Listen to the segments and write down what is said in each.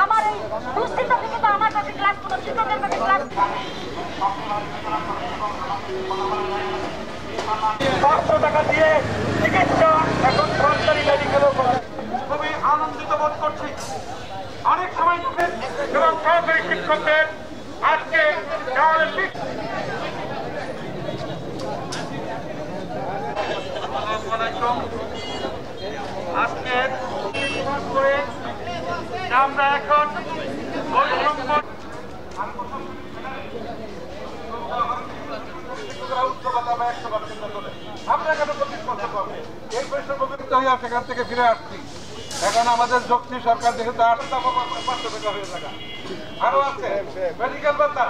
আমার এই দুশ্চিন্তা থেকে তো আমার কাছে ক্লাস কোনো শিক্ষকের কাছে ক্লাস 500 টাকা দিয়ে চিকিৎসা এখন সরকারি মেডিকেলও খুবই আনন্দিত বোধ করছি। অনেক সময় এবং সরকারি শিক্ষকদের আজকে আজকে আমরা এখন সেখান থেকে ফিরে আসছি। এখন আমাদের যুক্তি সরকার যেহেতু 500 টাকা হয়ে থাকা আরো আছে মেডিকেল ভাতা।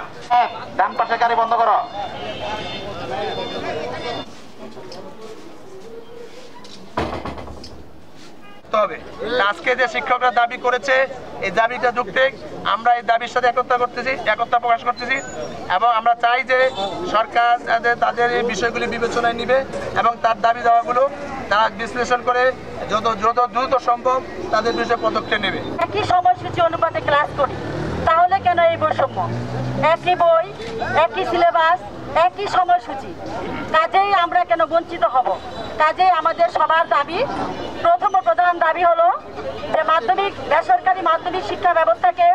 ডান পাশে গাড়ি বন্ধ করো। তবে আজকে যে শিক্ষকরা দাবি করেছে এই দাবিটা যুক্তিক, আমরা এই দাবির সাথে একতা প্রকাশ করতেছি এবং আমরা চাই যে সরকার তাদের এই বিষয়গুলি বিবেচনায় নিবে এবং তার দাবি দাওয়াগুলো তারা বিশ্লেষণ করে যত দ্রুত সম্ভব তাদের বিষয়ে পদক্ষেপ নেবে। একই সময়সূচি অনুপাতে ক্লাস করি, তাহলে কেন এই বৈষম্য? একই বই, একই সিলেবাস, একই সময়সূচি, কাজেই আমরা কেন বঞ্চিত হব? কাজেই আমাদের সবার দাবি, প্রথম ও প্রধান দাবি হলো যে বেসরকারি মাধ্যমিক শিক্ষা ব্যবস্থাকে